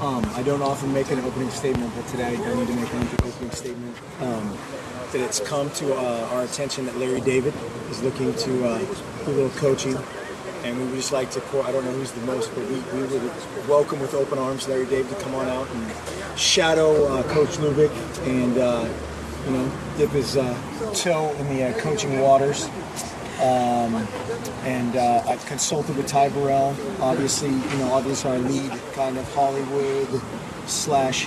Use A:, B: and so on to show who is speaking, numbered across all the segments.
A: I don't often make an opening statement, but today I need to make an opening statement. That it's come to our attention that Larry David is looking to do a little coaching, and we would just like to, I don't know who's the most, but we would welcome with open arms Larry David to come on out and shadow Coach Lubick and dip his toe in the coaching waters. I've consulted with Ty Burrell, obviously our lead kind of Hollywood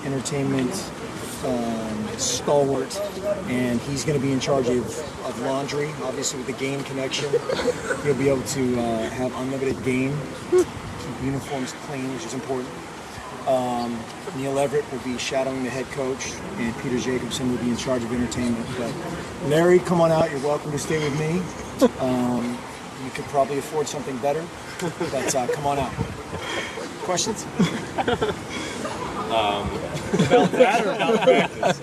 A: / entertainment stalwart, and he's going to be in charge of laundry. Obviously, with the game connection, he'll be able to have unlimited game, keep uniforms clean, which is important. Neil Everett will be shadowing the head coach, and Peter Jacobson will be in charge of entertainment. But Larry, come on out. You're welcome to stay with me. You could probably afford something better, but come on out. Questions?
B: About that or about practice?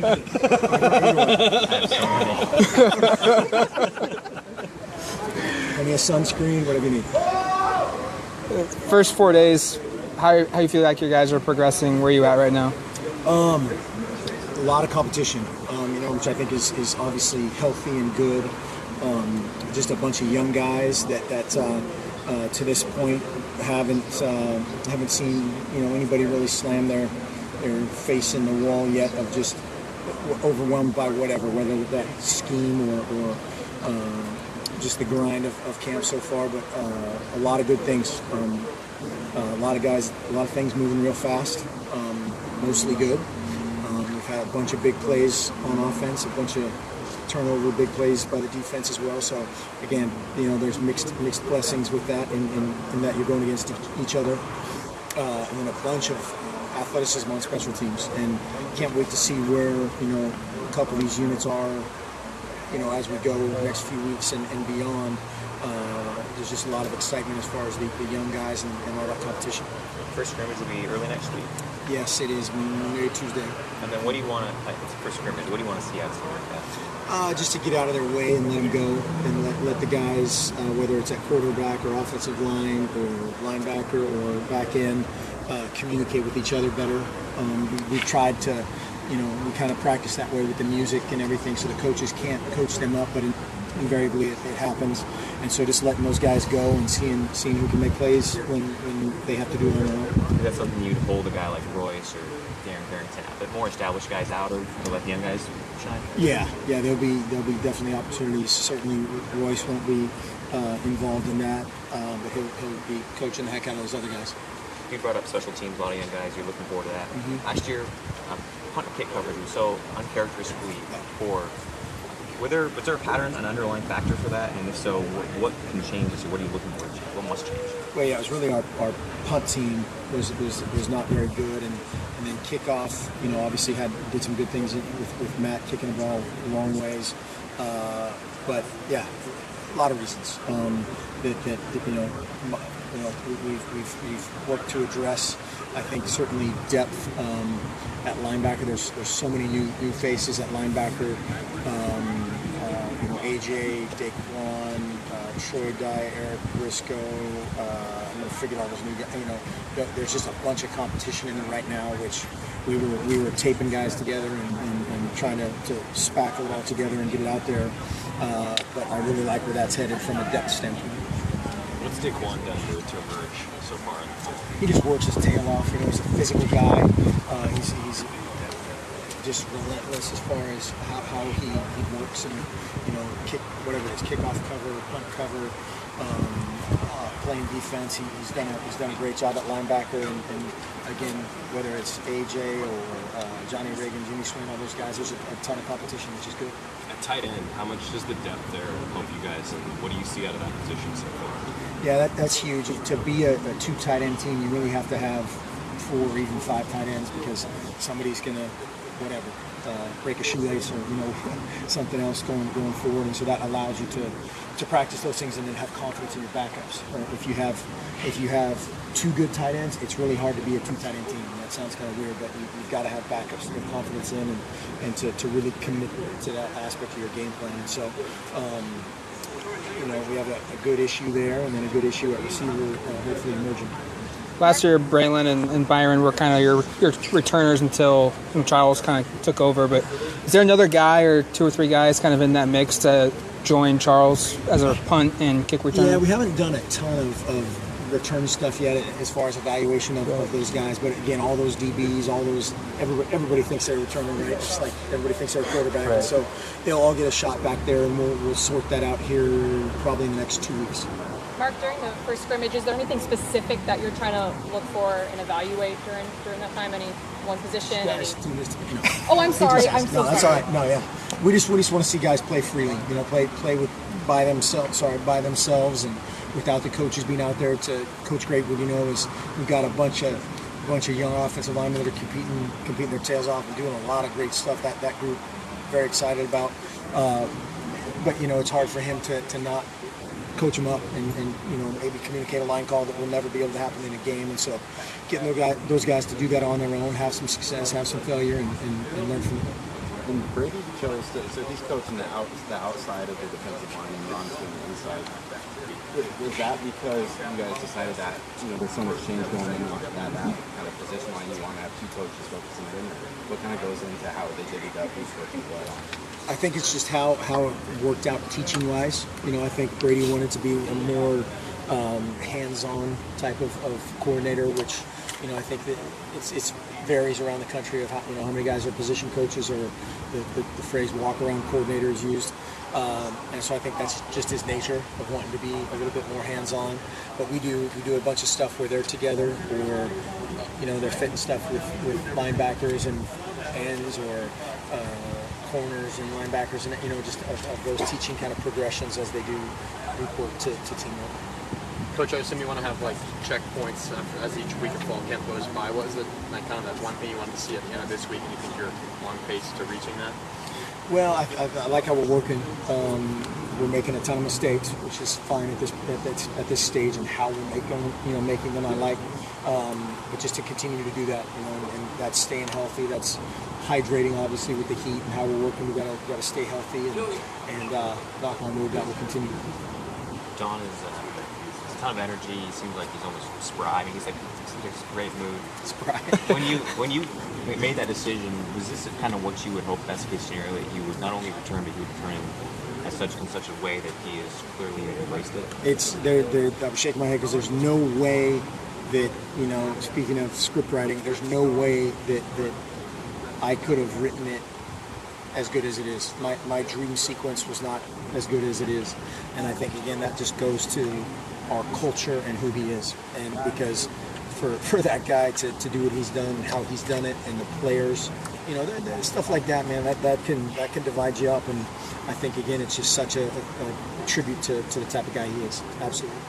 A: I need a sunscreen, whatever you need.
C: First 4 days, how you feel like your guys are progressing? Where are you at right now?
A: A lot of competition, which I think is obviously healthy and good. Just a bunch of young guys that to this point haven't seen anybody really slam their face in the wall yet, of just overwhelmed by whether that scheme or just the grind of camp so far. But a lot of good things. A lot of guys, a lot of things moving real fast. Mostly good. We've had a bunch of big plays on offense, a bunch of turnover big plays by the defense as well. So again, there's mixed blessings with that, in that you're going against each other, and then a bunch of athleticism on special teams, and can't wait to see where a couple of these units are as we go the next few weeks and beyond. There's just a lot of excitement as far as the young guys and all that competition.
D: First scrimmage will be early next week.
A: Yes, it is Monday, Tuesday.
D: And then what do you want to, it's the first scrimmage, what do you want to see out of something like that?
A: Just to get out of their way and let them go, and let the guys, whether it's at quarterback or offensive line or linebacker or back end, communicate with each other better. We tried to, we kind of practice that way with the music and everything, so the coaches can't coach them up, but invariably it happens. And so just letting those guys go and seeing who can make plays when they have to do it on their own.
D: That's something you'd hold a guy like Royce or Darren Barrington out, but more established guys out, or let the young guys shine? Yeah, there'll be definitely opportunities. Certainly Royce won't be involved in that, but he'll be coaching the heck out of those other guys. You brought up special teams, a lot of young guys. You're looking forward to that.
A: Mm-hmm.
D: Last year, punt and kick coverage was so uncharacteristically poor. Was there a pattern, an underlying factor for that? And if so, what can change this year? What are you looking for? What must change?
A: Well, yeah, it was really our punt team was not very good, and then kickoff, obviously did some good things with Matt kicking the ball long ways, but yeah, a lot of reasons that we've worked to address. I think certainly depth at linebacker. There's so many new faces at linebacker. AJ, Daquan, Troy Dye, Eric Briscoe. I'm gonna figure all those new guys. There's just a bunch of competition in it right now, which we were taping guys together and trying to spackle it all together and get it out there. But I really like where that's headed from a depth standpoint.
B: What's Daquan done to emerge so far?
A: He just works his tail off. He's a physical guy. He's just relentless as far as how he works and kick, whatever it is, kickoff cover, punt cover, playing defense. He's done a great job at linebacker, and again, whether it's AJ or Johnny Reagan, Jimmy Swain, all those guys, there's a ton of competition, which is good.
B: At tight end, how much does the depth there help you guys, and what do you see out of that position so far?
A: Yeah, that's huge. To be a two tight end team, you really have to have 4 or even 5 tight ends, because somebody's gonna break a shoelace or something else going forward, and so that allows you to practice those things and then have confidence in your backups. If you have 2 good tight ends, it's really hard to be a 2 tight end team. And that sounds kind of weird, but you've got to have backups to have confidence in and to really commit to that aspect of your game plan. And so we have a good issue there, and then a good issue at receiver, hopefully emerging.
C: last year Braylon and Byron were kind of your returners until Charles kind of took over. But is there another guy or 2 or 3 guys kind of in that mix to join Charles as a punt and kick returner?
A: Yeah, we haven't done a ton of return stuff yet as far as evaluation of those guys. But again, all those DBs, all those everybody thinks they're returning, right? Just like everybody thinks they're a quarterback.
C: Right.
A: So they'll all get a shot back there, and we'll sort that out here probably in the next 2 weeks.
E: Mark, during the first scrimmage, is there anything specific that you're trying to look for and evaluate during that time? Any one position? Oh, I'm sorry. I'm so
A: no, that's
E: sorry.
A: all right. No, yeah, we just want to see guys play freely. You know, play by themselves, and without the coaches being out there. To Coach Great, what you know is we've got a bunch of young offensive linemen that are competing their tails off and doing a lot of great stuff. That group, very excited about. But you know, it's hard for him to not coach them up and you know, maybe communicate a line call that will never be able to happen in a game. And so getting those guys to do that on their own, have some success, have some failure, and learn from it.
F: And Brady chose to, so he's coaching the outside of the defensive line and Ron's doing the inside. Was that because you guys decided that, you know, there's so much change going on at that kind of position line, you want to have 2 coaches focusing in? What kind of goes into how they divvied up who's working what on?
A: I think it's just how it worked out teaching wise. You know, I think Brady wanted to be a more hands-on type of coordinator, which, you know, I think that it's varies around the country of how many guys are position coaches, or the phrase walk-around coordinator is used. And so I think that's just his nature of wanting to be a little bit more hands-on. But we do a bunch of stuff where they're together, or you know, they're fitting stuff with linebackers and ends, or corners and linebackers, and you know, just of those teaching kind of progressions as they do group work to teamwork.
G: Coach, I assume you want to have like checkpoints as each week of fall camp goes by. What is it, like, kind of that one thing you wanted to see at the end of this week, and you think you're on pace to reaching that?
A: Well, I like how we're working. We're making a ton of mistakes, which is fine at this stage, and how we're making them. I like, but just to continue to do that, you know, and that's staying healthy. That's hydrating, obviously, with the heat and how we're working. We got to stay healthy, and knock on wood, that will continue.
D: John is a ton of energy. He seems like he's almost spry. I mean, he's in a great mood.
A: Spry.
D: when you made that decision, was this kind of what you would hope, best case scenario, that he would not only return, but he would return in such a way that he has clearly embraced it?
A: I'm shaking my head because there's no way that, you know, speaking of script writing, there's no way that I could have written it as good as it is. My dream sequence was not as good as it is, and I think again that just goes to our culture and who he is, and because for that guy to do what he's done and how he's done it, and the players, you know, stuff like that, man, that can divide you up, and I think again it's just such a tribute to the type of guy he is. Absolutely.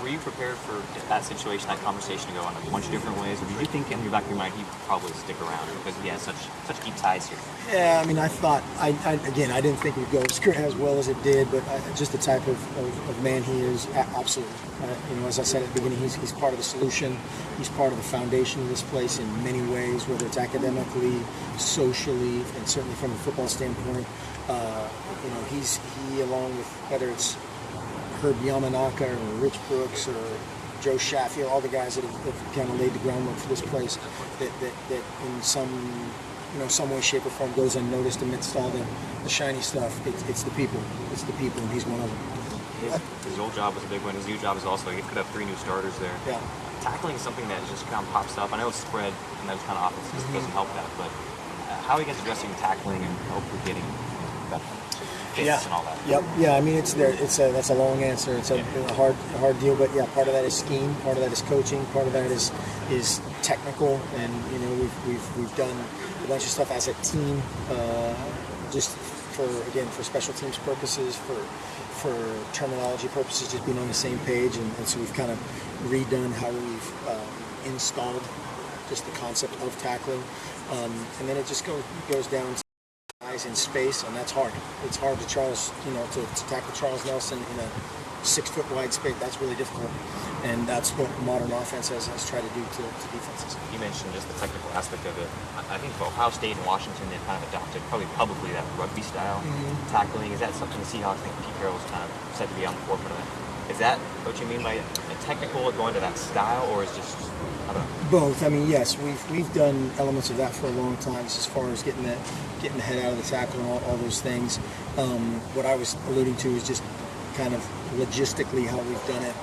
D: Were you prepared for that situation, that conversation to go in a bunch of different ways, or did you think in the back of your mind he'd probably stick around because he has such deep ties here?
A: Yeah, I mean, I thought, I didn't think it would go as well as it did, but just the type of man he is, absolutely. You know, as I said at the beginning, he's part of the solution. He's part of the foundation of this place in many ways, whether it's academically, socially, and certainly from a football standpoint. You know, he along with, whether it's Herb Yamanaka or Rich Brooks or Joe Shaffield, all the guys that have kind of laid the groundwork for this place, that in some way, shape, or form goes unnoticed amidst all the shiny stuff. It's the people. It's the people, and he's one of them.
D: His old job was a big one. His new job is also, he could have 3 new starters there.
A: Yeah.
D: Tackling is something that just kind of pops up. I know it's spread and those kind of offenses doesn't help that, but how are you guys addressing tackling and hopefully getting better? And all that.
A: Yep. Yeah. I mean, that's a long answer. It's a hard deal, but yeah, part of that is scheme, part of that is coaching, part of that is technical, and you know we've done a bunch of stuff as a team, just for special teams purposes, for terminology purposes, just being on the same page, and so we've kind of redone how we've installed just the concept of tackling, and then it just goes down to in space, and that's hard. It's hard to tackle Charles Nelson in a 6-foot wide space. That's really difficult, and that's what modern offense has tried to do to defenses.
D: You mentioned just the technical aspect of it. I think for Ohio State and Washington, they've kind of adopted probably publicly that rugby style tackling. Is that something to see how I think Pete Carroll's kind of said to be on the forefront of that? Is that what you mean by technical, going to that style, or is just I don't know?
A: Both. I mean, yes, we've done elements of that for a long time, as far as getting the head out of the tackle and all those things. What I was alluding to is just kind of logistically how we've done it.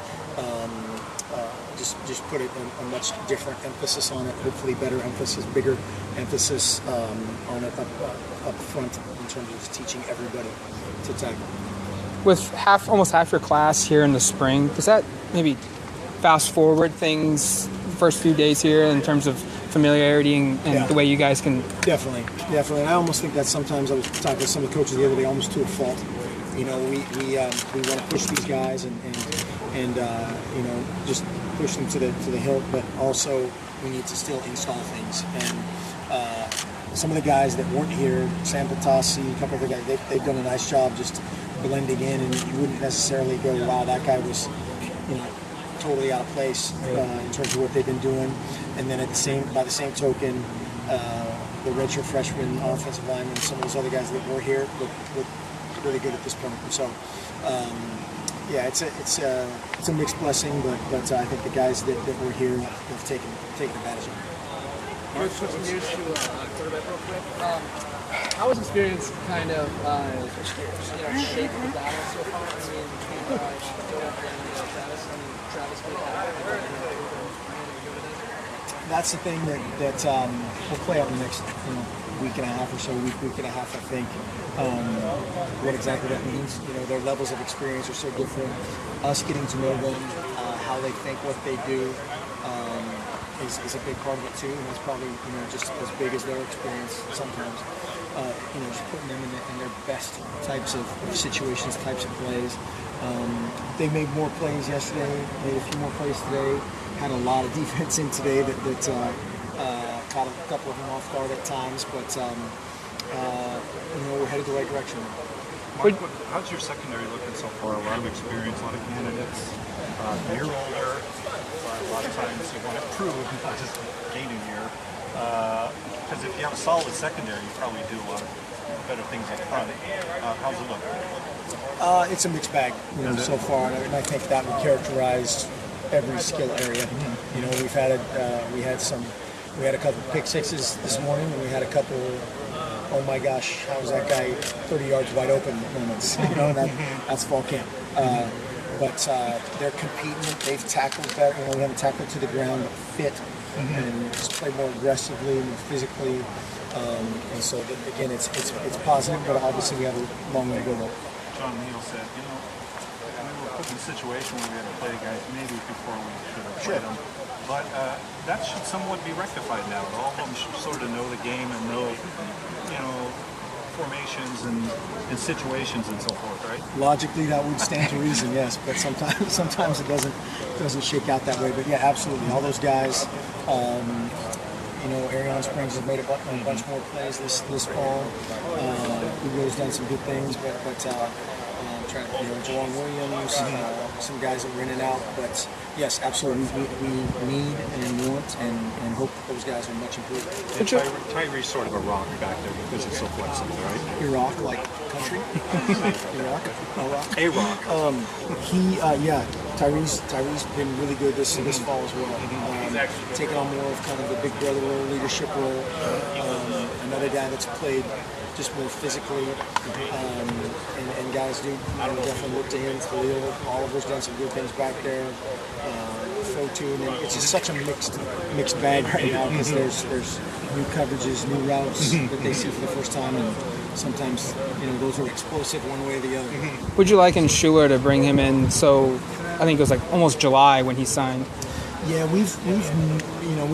A: Just put it a much different emphasis on it. Hopefully, better emphasis, bigger emphasis on it up front in terms of teaching everybody to tackle.
C: With almost half your class here in the spring, does that maybe fast forward things the first few days here in terms of familiarity and the way you guys can?
A: Definitely. And I almost think that sometimes, I was talking to some of the coaches the other day, almost to a fault. You know, we want to push these guys and you know, just push them to the hilt, but also we need to still install things. And some of the guys that weren't here, Sam Patasi, a couple of the guys, they've done a nice job just blending in, and you wouldn't necessarily go, wow, that guy was, you know, totally out of place in terms of what they've been doing. And then by the same token, the redshirt freshman offensive linemen, some of those other guys that were here look really good at this point. So, yeah, it's a mixed blessing, but I think the guys that were here have taken advantage of it.
H: Mark, switching gears to quarterback real quick. How was experience kind of shaping the battle so far? I mean, between Joe and Travis. I mean, Travis beat
A: That's the thing that will play out in the next week and a half or so, week and a half, I think. What exactly that means. You know, their levels of experience are so different. Us getting to know them, how they think, what they do, is a big part of it too, and that's probably just as big as their experience sometimes. Just putting them in their best types of situations, types of plays. They made more plays yesterday, made a few more plays today, had a lot of defense in today that caught a couple of them off guard at times, but we're headed the right direction.
I: Mark, how's your secondary looking so far? A lot of experience, a lot of candidates. You're older. A lot of times you want to prove, not just gain a year. Because if you have a solid secondary, you probably do a lot of better things up front. How's it look?
A: It's a mixed bag, so far, and I think that would characterize every skill area. You know, we had a couple pick sixes this morning, and we had a couple, oh my gosh, how was that guy 30 yards wide open moments? That's fall camp. But they're competing. They've tackled better. We haven't tackled to the ground, but fit and just play more aggressively and physically. And so, again, it's positive, but obviously we have a long way to go.
I: John Neal said, we're put in a situation where we had to play guys maybe before we should have played them. But that should somewhat be rectified now. All of them should sort of know the game and know, formations and situations and so forth, right?
A: Logically, that would stand to reason, yes. But sometimes it doesn't shake out that way. But yeah, absolutely, all those guys. Arion Springs has made a bunch more plays this fall. Ugo's done some good things, but Jawan Williams, some guys that were in and out. But yes, absolutely, we need and want and hope that those guys are much improved.
I: Tyree's sort of a rock back there because it's so flexible, right?
A: Iraq, like country? Iraq?
I: A rock.
A: Tyree's been really good this fall as well. Taking on more of kind of the big brother role, leadership role. Another guy that's played just more physically, and guys do definitely look to him. Khalil, Oliver's done some good things back there. Fortune, and it's just such a mixed bag right now because there's new coverages, new routes that they see for the first time, and sometimes those are explosive one way or the other.
C: Would you liken Schuler to bring him in? So I think it was like almost July when he signed.
A: Yeah, we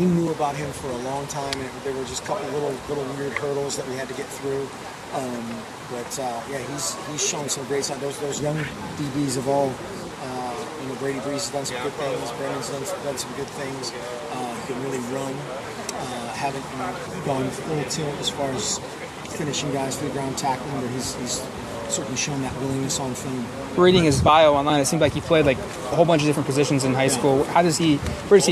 A: knew about him for a long time, and there were just a couple little weird hurdles that we had to get through. He's shown some great signs. Those young DBs have all, Brady Breeze has done some good things. Brandon's done some good things. Can really run. Haven't gone full tilt as far as finishing guys through the ground tackling, but he's certainly shown that willingness on film.
C: Reading his bio online, it seemed like he played like a whole bunch of different positions in high school. Where does he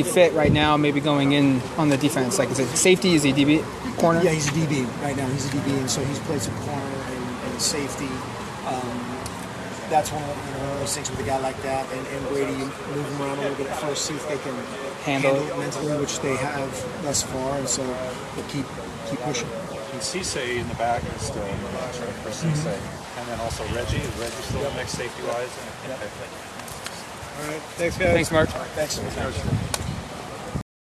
C: fit right now? Maybe going in on the defense, like is it safety? Is he DB corner?
A: Yeah, he's a DB right now. He's a DB, and so he's played some corner and safety. that's one of those things with a guy like that, and Brady, you move him around a little bit at first, see if they can handle it mentally, which they have thus far, and so we'll keep pushing.
I: And Cisse in the back is still in the box, right, for Cisse. And then also Reggie. Is Reggie still the next safety-wise?
A: All right.
I: Thanks, guys.
C: Thanks, Mark.
A: Thanks.